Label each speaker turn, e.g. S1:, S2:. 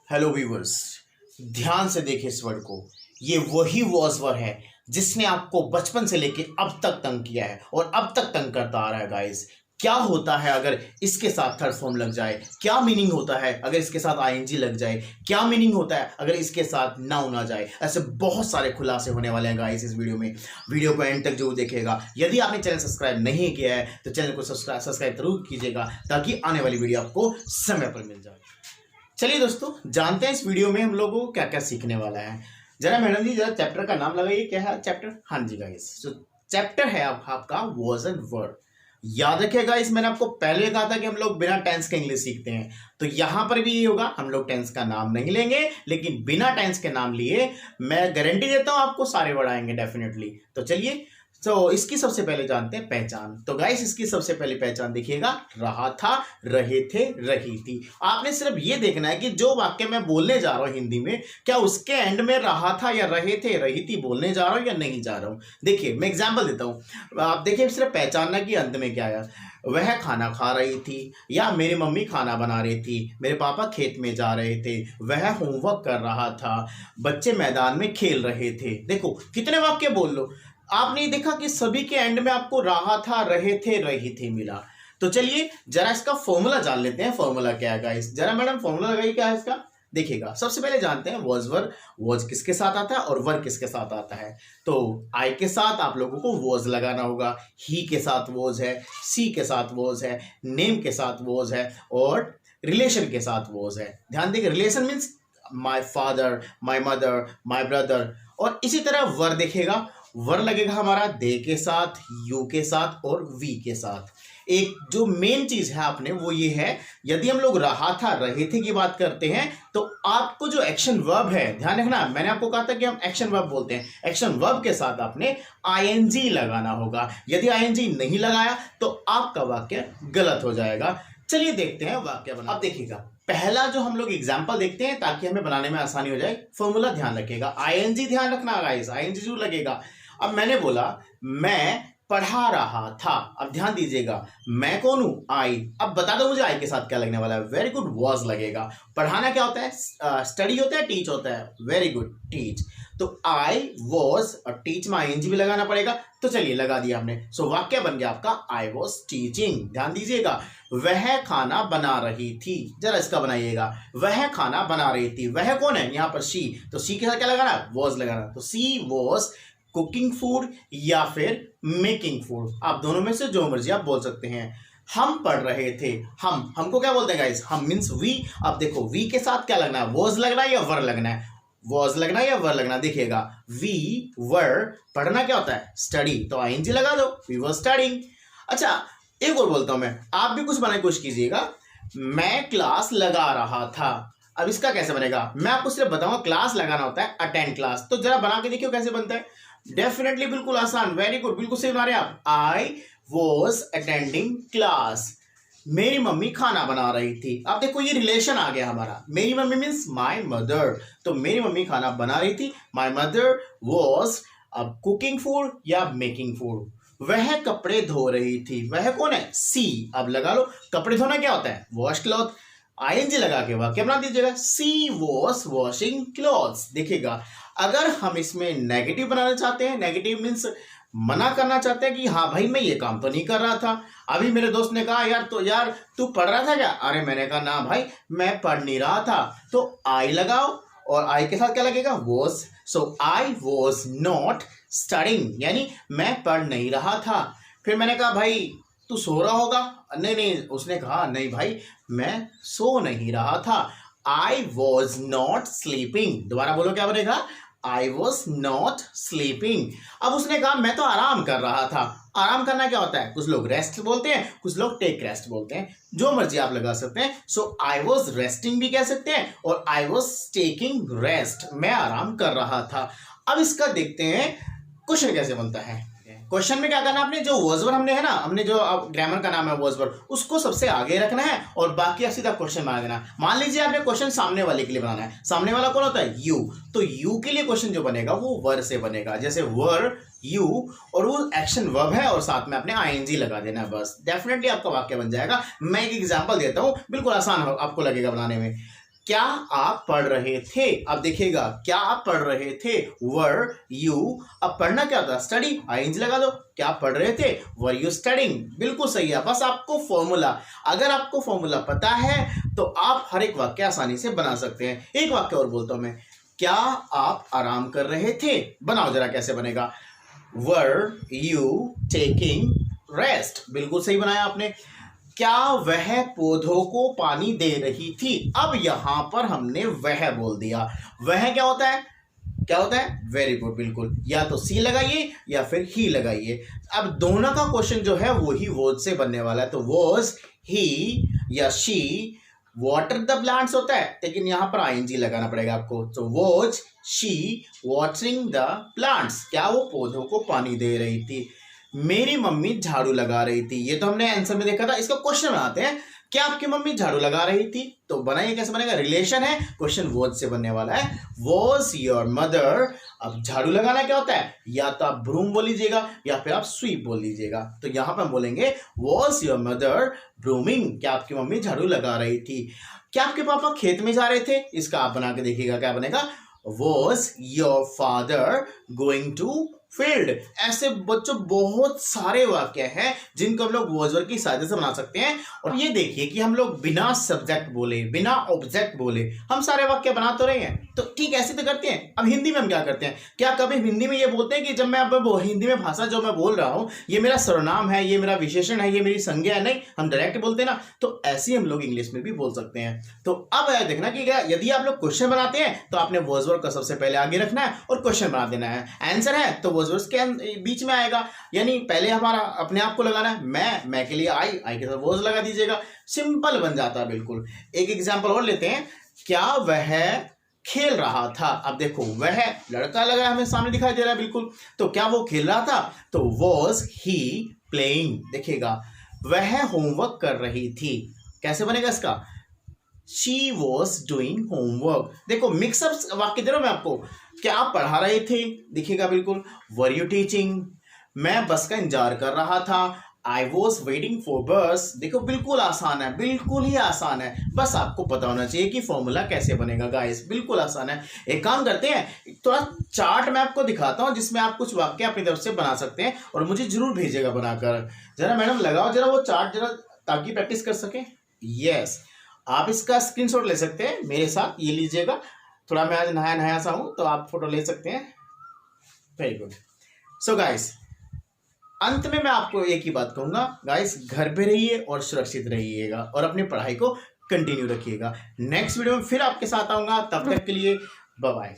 S1: Hello viewers, ध्यान से देखिए इस वर्ड को। ये वही वॉज वर्ड है जिसने आपको बचपन से लेके अब तक तंग किया है और अब तक तंग करता आ रहा है गाइस। क्या होता है अगर इसके साथ थर्ड फॉर्म लग जाए? क्या मीनिंग होता है अगर इसके साथ आईएनजी लग जाए? क्या मीनिंग होता है अगर इसके साथ नाउन आ जाए? ऐसे बहुत सारे खुलासे होने वाले हैं गाइस इस वीडियो में। वीडियो को एंड तक जरूर देखेगा। यदि आपने चैनल सब्सक्राइब नहीं किया है तो चैनल को सब्सक्राइब जरूर कीजिएगा ताकि आने वाली वीडियो आपको समय पर मिल जाए। चलिए दोस्तों, जानते हैं इस वीडियो में हम लोगों को क्या क्या सीखने वाला है। जरा मैडम जी, जरा चैप्टर का नाम लगाइए। क्या है चैप्टर? हाँ जी गाइस, तो चैप्टर है आपका वॉज एंड वर्ड। याद रखिएगा, इस मैंने आपको पहले कहा था कि हम लोग बिना टेंस के इंग्लिश सीखते हैं, तो यहां पर भी ये होगा। हम लोग टेंस का नाम नहीं लेंगे, लेकिन बिना टेंस के नाम लिए मैं गारंटी देता हूं आपको सारे वर्ड आएंगे डेफिनेटली। तो चलिए, तो इसकी सबसे पहले जानते हैं पहचान। तो गाइस, इसकी सबसे पहले पहचान देखिएगा, रहा था, रहे थे, रही थी। आपने सिर्फ ये देखना है कि जो वाक्य मैं बोलने जा रहा हूं हिंदी में, क्या उसके एंड में रहा था या रहे थे, रही थी बोलने जा रहा हूं या नहीं जा रहा हूं। देखिए, मैं एग्जांपल देता हूं, आप देखिए सिर्फ पहचानना कि अंत में क्या आया। वह खाना खा रही थी, या मेरी मम्मी खाना बना रही थी, मेरे पापा खेत में जा रहे थे, वह होमवर्क कर रहा था, बच्चे मैदान में खेल रहे थे। देखो कितने वाक्य बोल लो। आपने देखा कि सभी के एंड में आपको रहा था, रहे थे, रही थी मिला। तो चलिए जरा इसका फॉर्मूला जान लेते हैं। फॉर्मूला क्या है गाइस? जरा मैडम फॉर्मूला लगाइए, क्या है इसका? देखिएगा, सबसे पहले जानते हैं वॉज वर्ड। वॉज किसके साथ आता है और वर्ड किसके साथ आता है। तो आई के साथ आप लोगों को वॉज लगाना होगा, ही के साथ वॉज है, सी के साथ वॉज है, नेम के साथ वॉज है, और रिलेशन के साथ वॉज है। ध्यान देखिए, relation means my father, my mother, my brother. और इसी तरह वर देखेगा, वर लगेगा हमारा दे के साथ, यू के साथ और वी के साथ। एक जो मेन चीज है आपने, वो ये है, यदि हम लोग रहा था, रहे थे की बात करते हैं, तो आपको जो एक्शन वर्ब है, ध्यान रखना, मैंने आपको कहा था कि हम एक्शन वर्ब बोलते हैं। एक्शन वर्ब के साथ आपने आईएनजी लगाना होगा। यदि आईएनजी नहीं लगाया तो आपका वाक्य गलत हो जाएगा। चलिए देखते हैं वाक्य बना। अब देखिएगा, पहला जो हम लोग एग्जाम्पल देखते हैं ताकि हमें बनाने में आसानी हो जाए। फॉर्मूला ध्यान रखिएगा, आईएनजी ध्यान रखना गाइस, आईएनजी जरूर लगेगा। अब मैंने बोला मैं पढ़ा रहा था। अब ध्यान दीजिएगा, मैं कौन हूं? आई। अब बता दो मुझे आई के साथ क्या लगने वाला है? वेरी गुड, वॉज लगेगा। पढ़ाना क्या होता है? स्टडी होता है, टीच होता है। Very good, teach. तो आई वॉज और टीच में आईएनजी भी लगाना पड़ेगा। तो चलिए लगा दिया हमने। सो वाक्य बन गया आपका आई वॉज टीचिंग। ध्यान दीजिएगा, वह खाना बना रही थी। जरा इसका बनाइएगा, वह खाना बना रही थी। वह कौन है? यहाँ पर शी। तो शी के साथ क्या लगाना? वॉज लगाना। तो सी वॉज कुकिंग फूड या फिर मेकिंग फूड, आप दोनों में से जो मर्जी आप बोल सकते हैं। हम पढ़ रहे थे। हमको क्या बोलते हैं गाइस? हम मीन्स वी। अब देखो, वी के साथ क्या लगना है? वॉज लगना है या वर लगना है? वॉज लगना है या वर लगना? देखिएगा, वी वर, पढ़ना क्या होता है? स्टडी। तो आईएनजी लगा दो, वी वर स्टडिंग। अच्छा, एक और बोलता हूं मैं, आप भी कुछ बनाने की कोशिश कीजिएगा। मैं क्लास लगा रहा था। अब इसका कैसे बनेगा? मैं आपको सिर्फ बताऊंगा, क्लास लगाना होता है अटेंड क्लास। तो जरा बना के देखियो कैसे बनता है। डेफिनेटली बिल्कुल आसान, वेरी गुड, बिल्कुल सही बना रहे आप। I was attending class. मेरी मम्मी खाना बना रही थी। अब देखो, ये रिलेशन आ गया हमारा। मेरी मम्मी मीन्स माई मदर। तो मेरी मम्मी खाना बना रही थी, माई मदर वॉज अब कुकिंग फूड या मेकिंग फूड। वह कपड़े धो रही थी। वह कौन है? सी। अब लगा लो, कपड़े धोना क्या होता है? Wash cloth. आईएनजी लगा के वाक्य बना दीजिएगा, सी वॉज वॉशिंग क्लॉथ्स। देखिएगा, अगर हम इसमें नेगेटिव बनाना चाहते हैं, नेगेटिव मीन्स मना करना चाहते हैं कि हाँ भाई मैं ये काम तो नहीं कर रहा था। अभी मेरे दोस्त ने कहा यार तू पढ़ रहा था क्या? अरे मैंने कहा ना भाई, मैं पढ़ नहीं रहा था। तो आई लगाओ, और आई के साथ क्या लगेगा? Was. So I was not studying, यानी मैं पढ़ नहीं रहा था। फिर मैंने कहा भाई तू सो रहा होगा? नहीं, उसने कहा नहीं भाई मैं सो नहीं रहा था। I was not sleeping. दोबारा बोलो, क्या बनेगा? I was not sleeping. अब उसने कहा मैं तो आराम कर रहा था। आराम करना क्या होता है? कुछ लोग रेस्ट बोलते हैं, कुछ लोग टेक रेस्ट बोलते हैं, जो मर्जी आप लगा सकते हैं। सो आई वॉज रेस्टिंग भी कह सकते हैं, और आई वॉज टेकिंग रेस्ट, मैं आराम कर रहा था। अब इसका देखते हैं क्वेश्चन कैसे बनता है। क्वेश्चन में क्या करना आपने? जो वॉज वर्ड हमने है ना, हमने जो ग्रामर का नाम है वॉज वर्ड, उसको सबसे आगे रखना है और बाकी सीधा क्वेश्चन बना देना। मान लीजिए आपने क्वेश्चन सामने वाले के लिए बनाना है। सामने वाला कौन होता है? यू। तो यू के लिए क्वेश्चन जो बनेगा वो वर से बनेगा, जैसे वर यू, और वो एक्शन वर्ब है और साथ में आपने आईएनजी लगा देना है, बस। डेफिनेटली आपका वाक्य बन जाएगा। मैं एक एग्जांपल देता हूं, बिल्कुल आसान आपको लगेगा बनाने में। क्या आप पढ़ रहे थे? अब देखिएगा, क्या आप पढ़ रहे थे, वर यू। अब पढ़ना क्या होता है, स्टडी, आईएनजी लगा दो। क्या आप पढ़ रहे थे, वर यू स्टडिंग। बिल्कुल सही है। बस आपको फॉर्मूला, अगर आपको फॉर्मूला पता है तो आप हर एक वाक्य आसानी से बना सकते हैं। एक वाक्य और बोलता हूं मैं, क्या आप आराम कर रहे थे। बनाओ जरा कैसे बनेगा, वर यू टेकिंग रेस्ट। बिल्कुल सही बनाया आपने। क्या वह पौधों को पानी दे रही थी। अब यहां पर हमने वह बोल दिया। वह क्या होता है, क्या होता है, वेरी गुड, बिल्कुल। या तो सी लगाइए या फिर ही लगाइए। अब दोनों का क्वेश्चन जो है वो ही वॉज से बनने वाला है। तो वॉज ही या शी वाटर द प्लांट्स होता है, लेकिन यहां पर आईएनजी लगाना पड़ेगा आपको। तो was she watering the plants. क्या वो पौधों को पानी दे रही थी। मेरी मम्मी झाड़ू लगा रही थी। ये तो हमने आंसर में देखा था। इसका क्वेश्चन बनाते हैं, क्या आपकी मम्मी झाड़ू लगा रही थी। तो बनाइए कैसे बनेगा, रिलेशन है, क्वेश्चन वॉज से बनने वाला है। Was your mother. अब झाड़ू लगाना क्या होता है, या तो आप ब्रूम बोल लीजिएगा या फिर आप स्वीप बोल लीजिएगा। तो यहां पर हम बोलेंगे वॉज योर मदर ब्रूमिंग। क्या आपकी मम्मी झाड़ू लगा रही थी। क्या आपके पापा खेत में जा रहे थे। इसका आप बना के देखिएगा क्या बनेगा, was your father going to field. ऐसे बच्चों बहुत सारे वाक्य हैं जिनको हम लोग वॉज वर्ड की सहायता से बना सकते हैं। और ये देखिए कि हम लोग बिना सब्जेक्ट बोले, बिना ऑब्जेक्ट बोले हम सारे वाक्य बना तो रहे हैं। तो ठीक ऐसे तो करते हैं। अब हिंदी में हम क्या करते हैं, क्या कभी हिंदी में ये बोलते हैं कि जब मैं अब हिंदी में भाषा जो मैं बोल रहा हूं ये मेरा सर्वनाम है, ये मेरा विशेषण है, ये मेरी संज्ञा है। नहीं, हम डायरेक्ट बोलते हैं ना। तो ऐसे ही हम लोग इंग्लिश में भी बोल सकते हैं। तो अब देखना कि यदि आप लोग क्वेश्चन बनाते हैं तो आपने वॉज वर्ड का सबसे पहले आगे रखना है और क्वेश्चन बना देना है। आंसर है तो वॉज वर्ड के बीच में आएगा, यानी पहले हमारा अपने आप को लगाना है। मैं के लिए आई के साथ वॉज लगा दीजिएगा। सिंपल बन जाता है बिल्कुल। एक एग्जांपल और लेते हैं, क्या वह खेल रहा था। अब देखो वह लड़का लगा हमें सामने दिखाई दे रहा है बिल्कुल। तो क्या वो खेल रहा था, तो वॉज ही प्लेइंग। देखिएगा, वह होमवर्क कर रही थी। कैसे बनेगा इसका, शी वॉज डूइंग होमवर्क। देखो मिक्सअप वाक्य दे रहा हूं मैं आपको। क्या आप पढ़ा रहे थे, दिखेगा बिल्कुल। Were you teaching. मैं बस का इंतजार कर रहा था, आई वॉज वेटिंग फॉर बस। देखो बिल्कुल आसान है, बिल्कुल ही आसान है। बस आपको पता होना चाहिए कि फॉर्मूला कैसे बनेगा गाइस, बिल्कुल आसान है। एक काम करते हैं, थोड़ा चार्ट मैं आपको दिखाता हूं जिसमें आप कुछ वाक्य अपनी तरफ से बना सकते हैं और मुझे जरूर भेजिएगा बनाकर। जरा मैडम लगाओ जरा वो चार्ट जरा, ताकि प्रैक्टिस कर सके। यस, आप इसका स्क्रीनशॉट ले सकते हैं मेरे साथ, ये लीजिएगा। थोड़ा मैं आज नया नया सा हूं तो आप फोटो ले सकते हैं। Very good. सो गाइस, अंत में मैं आपको एक ही बात कहूंगा गाइस, घर पे रहिए और सुरक्षित रहिएगा और अपनी पढ़ाई को कंटिन्यू रखिएगा। नेक्स्ट वीडियो में फिर आपके साथ आऊंगा, तब तक के लिए बाय बाय।